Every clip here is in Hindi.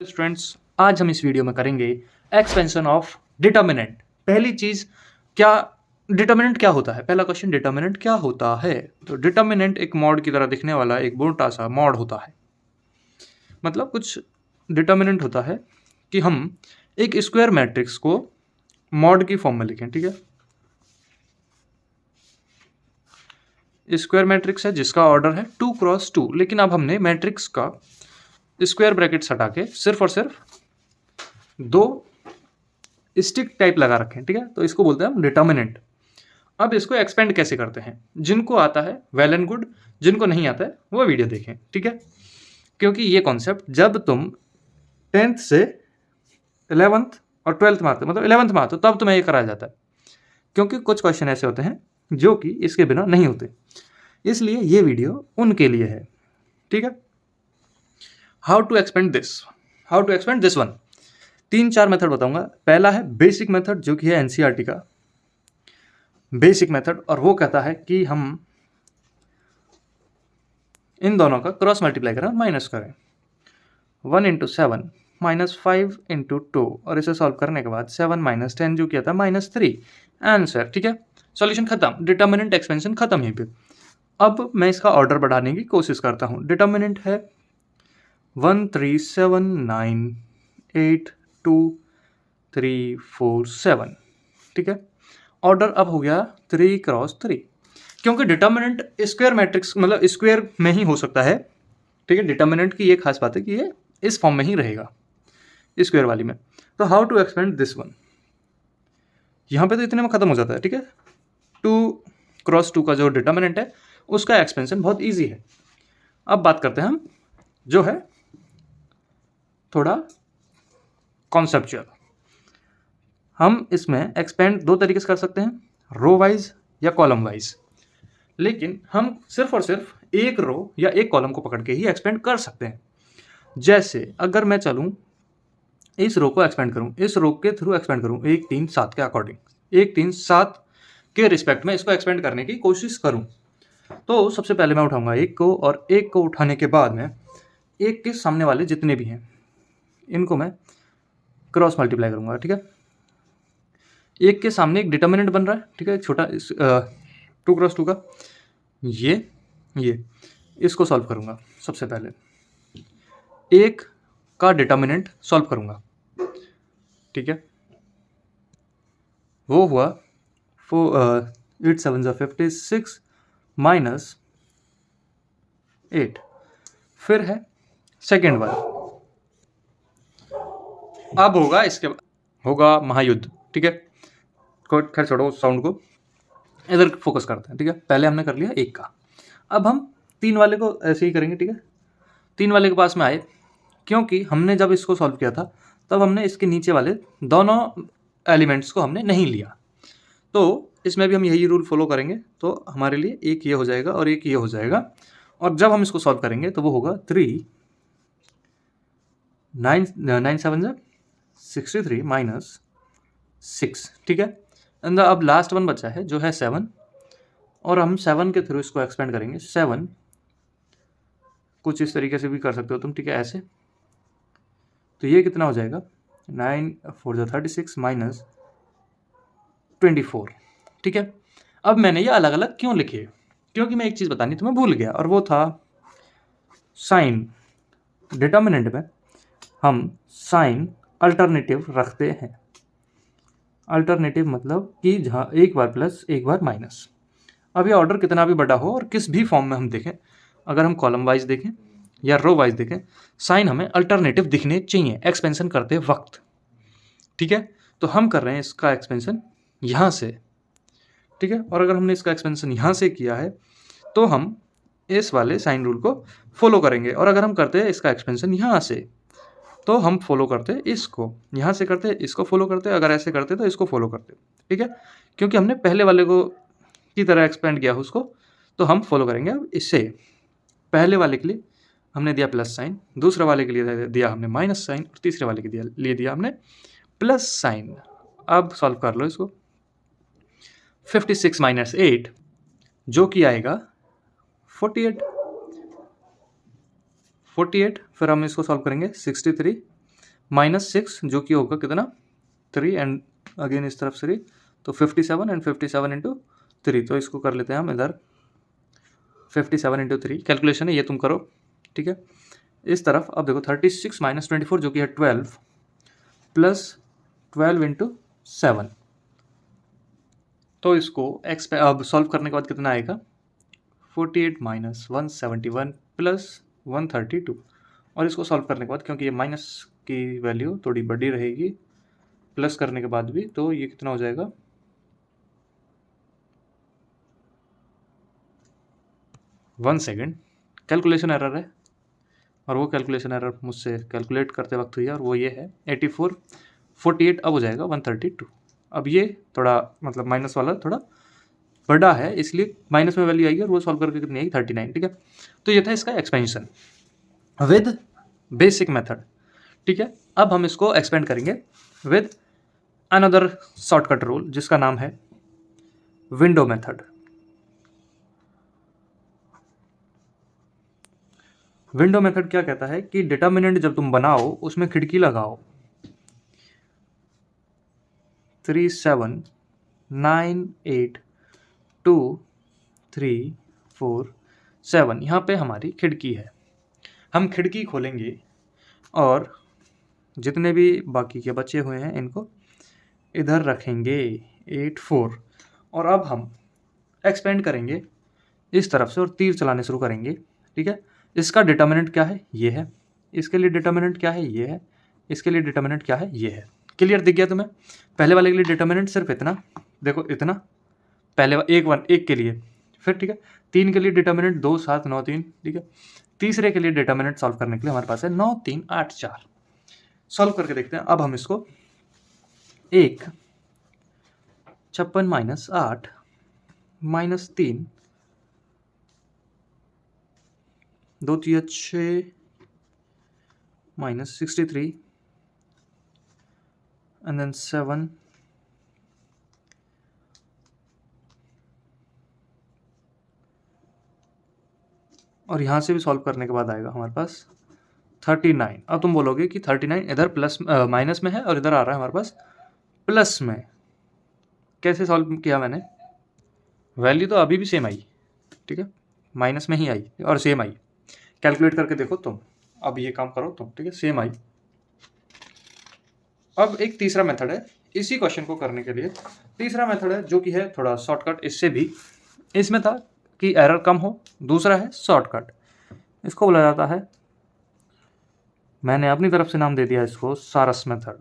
स्टूडेंट्स, आज हम इस वीडियो में करेंगे एक्सपेंशन ऑफ डिटर्मिनेंट। पहली चीज, क्या डिटर्मिनेंट क्या होता है? पहला क्वेश्चन, डिटर्मिनेंट क्या होता है? तो डिटर्मिनेंट एक मॉड की तरह दिखने वाला एक मोटा सा मॉड होता है। मतलब कुछ डिटर्मिनेंट होता है कि हम एक स्क्वायर मैट्रिक्स को मॉड की फॉर्म में लिखें। ठीक है, स्क्वायर मैट्रिक्स है जिसका ऑर्डर है 2x2, लेकिन अब हमने मैट्रिक्स का स्क्वायर ब्रैकेट्स हटा के सिर्फ और सिर्फ दो स्टिक टाइप लगा रखे हैं। ठीक है, तो इसको बोलते हैं हम डिटर्मिनेंट। अब इसको एक्सपेंड कैसे करते हैं? जिनको आता है वेल एंड गुड, जिनको नहीं आता है वो वीडियो देखें। ठीक है, क्योंकि ये कॉन्सेप्ट जब तुम 10th से 11th और 12th में आते हो, मतलब 11th में आते हो, तब तुम्हें ये कराया जाता है। क्योंकि कुछ क्वेश्चन ऐसे होते हैं जो कि इसके बिना नहीं होते, इसलिए ये वीडियो उनके लिए है। ठीक है, how to expand this one. 3-4 method बताऊंगा। पहला है बेसिक मेथड, जो कि है एनसीईआरटी का बेसिक मेथड, और वो कहता है कि हम इन दोनों का क्रॉस मल्टीप्लाई करें और माइनस करें। 1 × 7 -5 × 2, और इसे सॉल्व करने के बाद 7 - 10 जो किया था -3 आंसर। ठीक है, सॉल्यूशन खत्म, डिटर्मिनेंट एक्सपेंशन खत्म यहीं पे। अब मैं इसका ऑर्डर बढ़ाने की कोशिश करता हूँ। डिटर्मिनेंट है 1 3 7 9 8 2 3 4 7। ठीक है, ऑर्डर अब हो गया 3x3, क्योंकि डिटर्मिनेंट स्क्वायर मैट्रिक्स मतलब स्क्वायर में ही हो सकता है। ठीक है, डिटर्मिनेंट की ये खास बात है कि ये इस फॉर्म में ही रहेगा, स्क्वायर वाली में। तो how to expand this one, यहाँ पे तो इतने में खत्म हो जाता है। ठीक है, 2x2 का जो डिटर्मिनेंट है उसका एक्सपेंशन बहुत ईजी है। अब बात करते हैं हम जो है थोड़ा कॉन्सेप्चुअल। हम इसमें एक्सपेंड दो तरीके से कर सकते हैं, रो वाइज या कॉलम वाइज। लेकिन हम सिर्फ और सिर्फ एक रो या एक कॉलम को पकड़ के ही एक्सपेंड कर सकते हैं। जैसे अगर मैं चलूं इस रो को एक्सपेंड करूं, इस रो के थ्रू एक्सपेंड करूं 1 3 7 के अकॉर्डिंग, 1 3 7 के रिस्पेक्ट में इसको एक्सपेंड करने की कोशिश करूं, तो सबसे पहले मैं उठाऊंगा एक को, और एक को उठाने के बाद में एक के सामने वाले जितने भी हैं इनको मैं क्रॉस मल्टीप्लाई करूंगा। ठीक है, एक के सामने एक डिटर्मिनेंट बन रहा है। ठीक है, छोटा 2x2 का ये इसको सॉल्व करूंगा। सबसे पहले एक का डिटर्मिनेंट सॉल्व करूंगा। ठीक है, वो हुआ 8 7 56 -8। फिर है सेकेंड वाला, अब होगा इसके बाद होगा महायुद्ध। ठीक है, खैर छोड़ो साउंड को, इधर फोकस करते हैं। ठीक है, पहले हमने कर लिया एक का, अब हम 3 वाले को ऐसे ही करेंगे। ठीक है, 3 वाले के पास में आए, क्योंकि हमने जब इसको सॉल्व किया था तब हमने इसके नीचे वाले दोनों एलिमेंट्स को हमने नहीं लिया, तो इसमें भी हम यही रूल फॉलो करेंगे। तो हमारे लिए एक ये हो जाएगा और एक ये हो जाएगा, और जब हम इसको सॉल्व करेंगे तो वो होगा 3 9 7 63 -6। ठीक है, एंड अब लास्ट वन बचा है जो है 7, और हम 7 के थ्रू इसको एक्सपेंड करेंगे। 7 कुछ इस तरीके से भी कर सकते हो तुम। ठीक है, ऐसे, तो ये कितना हो जाएगा 9 4 36 -24। ठीक है, अब मैंने ये अलग अलग क्यों लिखे? क्योंकि मैं एक चीज़ बतानी तुम्हें भूल गया, और वो था साइन। डिटर्मिनेंट में हम साइन अल्टरनेटिव रखते हैं। अल्टरनेटिव मतलब कि जहाँ एक बार प्लस एक बार माइनस। अब ये ऑर्डर कितना भी बड़ा हो और किस भी फॉर्म में हम देखें, अगर हम कॉलम वाइज देखें या रो वाइज देखें, साइन हमें अल्टरनेटिव दिखने चाहिए एक्सपेंशन करते वक्त। ठीक है, तो हम कर रहे हैं इसका एक्सपेंशन यहाँ से। ठीक है, और अगर हमने इसका एक्सपेंशन यहाँ से किया है तो हम इस वाले साइन रूल को फॉलो करेंगे, और अगर हम करते हैं इसका एक्सपेंशन यहाँ से तो हम फॉलो करते हैं इसको, यहाँ से करते हैं इसको फॉलो करते हैं, अगर ऐसे करते तो इसको फॉलो करते। ठीक है, क्योंकि हमने पहले वाले को की तरह एक्सपेंड किया उसको, तो हम फॉलो करेंगे। अब इससे पहले वाले के लिए हमने दिया प्लस साइन, दूसरे वाले के लिए दिया हमने माइनस साइन, और तीसरे वाले के लिए दिया हमने प्लस साइन। अब सॉल्व कर लो इसको। 56 - 8 जो कि आएगा 48। फिर हम इसको सॉल्व करेंगे 63 -6 जो कि होगा कितना 3 एंड अगेन इस तरफ 3 तो 57 एंड 57 इंटू 3 तो इसको कर लेते हैं हम इधर 57 इंटू 3 कैलकुलेशन है ये तुम करो ठीक है। इस तरफ अब देखो 36 माइनस 24 जो कि है 12 प्लस 12 इंटू 7 तो इसको अब सॉल्व करने के बाद कितना आएगा 48 माइनस 171 प्लस 132 और इसको सॉल्व करने के बाद क्योंकि ये माइनस की वैल्यू थोड़ी बड़ी रहेगी प्लस करने के बाद भी तो ये कितना हो जाएगा 1 सेकेंड कैलकुलेशन एरर है और वो कैलकुलेशन एरर मुझसे कैलकुलेट करते वक्त हुई है और वो ये है 84 48 अब हो जाएगा 132। अब ये थोड़ा मतलब माइनस वाला थोड़ा बड़ा है इसलिए माइनस में वैल्यू आएगी और वो सॉल्व करके कितनी आएगी 39 ठीक है। तो ये था इसका एक्सपेंशन विद बेसिक मेथड ठीक है। अब हम इसको एक्सपेंड करेंगे विद अनदर शॉर्टकट रूल जिसका नाम है विंडो मेथड। विंडो मेथड क्या कहता है कि डिटर्मिनेंट जब तुम बनाओ उसमें खिड़की लगाओ 3 7 9 8 2 3 4 7 यहाँ पे हमारी खिड़की है। हम खिड़की खोलेंगे और जितने भी बाकी के बचे हुए हैं इनको इधर रखेंगे 8 4 और अब हम एक्सपेंड करेंगे इस तरफ से और तीर चलाने शुरू करेंगे ठीक है। इसका डिटर्मिनेंट क्या है ये है, इसके लिए डिटर्मिनेंट क्या है ये है, इसके लिए डिटर्मिनेंट क्या है ये है। क्लियर दिख गया तुम्हें? पहले वाले के लिए डिटर्मिनेंट सिर्फ इतना देखो इतना पहले एक के लिए फिर ठीक है। 3 के लिए डिटर्मिनेंट 2 7 9 3 ठीक है। तीसरे के लिए डिटर्मिनेंट सॉल्व करने के लिए हमारे पास है 9 3 8 4। सॉल्व करके देखते हैं। अब हम इसको 1 56 minus 8 minus 3 2 3 6 minus 63 and then 7 और यहाँ से भी सॉल्व करने के बाद आएगा हमारे पास 39। अब तुम बोलोगे कि 39 इधर प्लस माइनस में है और इधर आ रहा है हमारे पास प्लस में। कैसे सॉल्व किया मैंने? वैल्यू तो अभी भी सेम आई ठीक है, माइनस में ही आई और सेम आई। कैलकुलेट करके देखो तुम, अब ये काम करो तुम ठीक है, सेम आई। अब एक तीसरा मेथड है इसी क्वेश्चन को करने के लिए। तीसरा मेथड है जो कि है थोड़ा शॉर्टकट इससे भी। इसमें था कि एरर कम हो, दूसरा है शॉर्टकट। इसको बोला जाता है, मैंने अपनी तरफ से नाम दे दिया इसको सारस मेथड।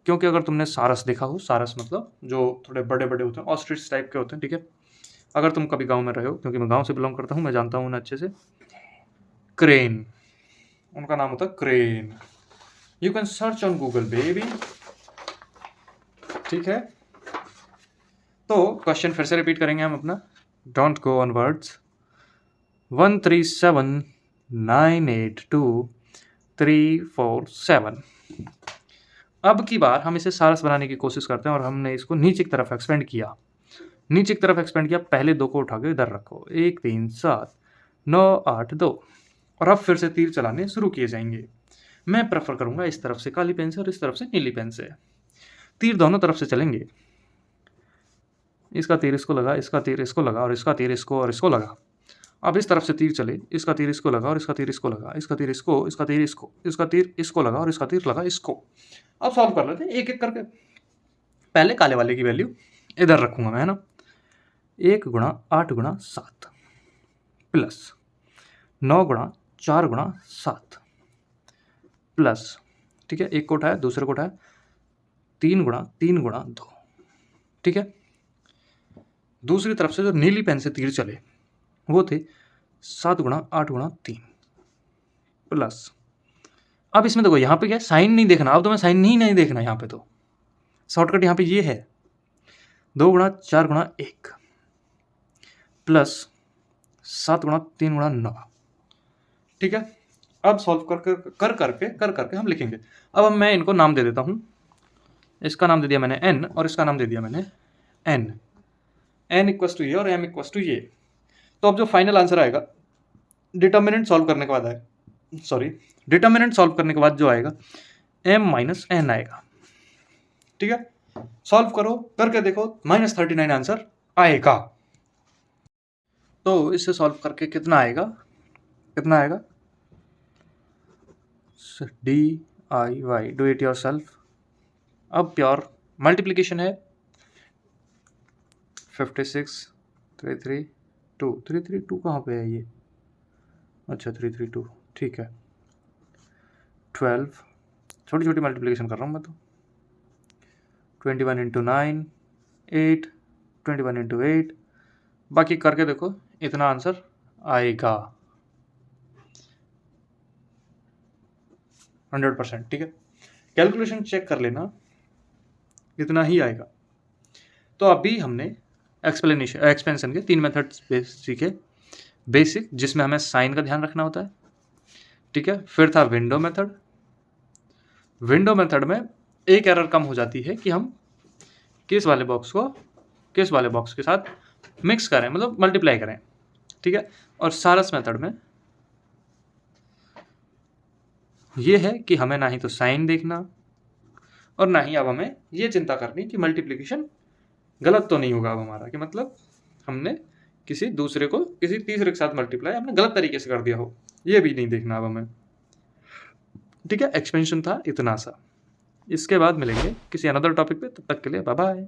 क्योंकि अगर तुमने सारस देखा हो, सारस मतलब जो थोड़े बड़े बड़े होते हैं ऑस्ट्रिच टाइप के होते हैं ठीक है। अगर तुम कभी गांव में रहे हो, क्योंकि मैं गांव से बिलोंग करता हूँ, मैं जानता हूँ उन्हें अच्छे से। क्रेन, उनका नाम होता है crane. You can search on Google baby ठीक है। तो क्वेश्चन फिर से रिपीट करेंगे हम अपना, डोंट गो ऑन वर्ड्स। 1 3 7 9 8 2 3 4 7। अब की बार हम इसे सारस बनाने की कोशिश करते हैं और हमने इसको नीचे की तरफ एक्सपेंड किया। नीचे की तरफ एक्सपेंड किया, पहले 2 को उठा के इधर रखो, 1 3 7 9 8 2 और अब फिर से तीर चलाने शुरू किए जाएंगे। मैं प्रेफर करूंगा इस तरफ से काली पेन से और इस तरफ से नीली पेन से। तीर दोनों तरफ से चलेंगे। इसका तीर इसको लगा, इसका तीर इसको लगा और इसका तीर इसको और इसको लगा। अब इस तरफ से तीर चले, इसका तीर इसको लगा और इसका तीर इसको लगा, इसका तीर इसको, इसका तीर इसको, इसका तीर इसको लगा और इसका तीर लगा इसको। अब सॉल्व कर लेते हैं एक एक करके। पहले काले वाले की वैल्यू इधर रखूंगा मैं है ना, 1 गुणा 8 गुणा 7 प्लस 9 गुणा 4 गुणा 7 प्लस ठीक है, एक को उठाया दूसरे को उठाया, 3 गुणा 2 ठीक है। दूसरी तरफ से जो नीली पेन से तीर चले वो थे 7 गुणा 8 गुणा 3 प्लस। अब इसमें देखो यहाँ पे क्या साइन नहीं देखना, अब तो मैं साइन नहीं देखना यहाँ पे, तो शॉर्टकट यहाँ पे ये है 2 गुणा 4 गुणा 1 प्लस 7 गुणा 3 गुणा 9 ठीक है। अब सॉल्व कर करके हम लिखेंगे। अब मैं इनको नाम दे देता हूँ। इसका नाम दे दिया मैंने n और इसका नाम दे दिया मैंने n इक्वस टू ये और m इक्वस टू ये। तो अब जो फाइनल आंसर आएगा डिटर्मिनेंट सॉल्व करने के बाद डिटर्मिनेंट सॉल्व करने के बाद जो आएगा m माइनस n आएगा। ठीक है, सॉल्व करो, करके देखो, -39 आंसर आएगा। तो इससे सॉल्व करके कितना आएगा, कितना आएगा, DIY, do it your self. अब प्योर मल्टीप्लीकेशन है, 56 332 332 कहाँ पे है ये, अच्छा 332, ठीक है। 12, छोटी छोटी मल्टीप्लीकेशन कर रहा हूँ मैं तो। 21 इंटू 9 8, 21 इंटू 8, बाकी करके देखो, इतना आंसर आएगा 100%। ठीक है, कैलकुलेशन चेक कर लेना, इतना ही आएगा। तो अभी हमने एक्सपेंशन के 3 मेथड्स सीखे बेसिक, जिसमें हमें साइन का ध्यान रखना होता है। ठीक है, फिर था विंडो मेथड। विंडो मेथड में एक एरर कम हो जाती है कि हम केस वाले बॉक्स को केस वाले बॉक्स के साथ मिक्स करें, मतलब मल्टीप्लाई करें। ठीक है, और सारस मेथड में ये है कि हमें ना ही तो साइन देखना और ना ही अब हमें ये चिंता करनी कि मल्टीप्लिकेशन गलत तो नहीं होगा अब हमारा, कि मतलब हमने किसी दूसरे को किसी तीसरे के साथ मल्टीप्लाई हमने गलत तरीके से कर दिया हो, ये भी नहीं देखना अब हमें। ठीक है, एक्सपेंशन था इतना सा। इसके बाद मिलेंगे किसी अनदर टॉपिक पे, तब तक के लिए बाय बाय।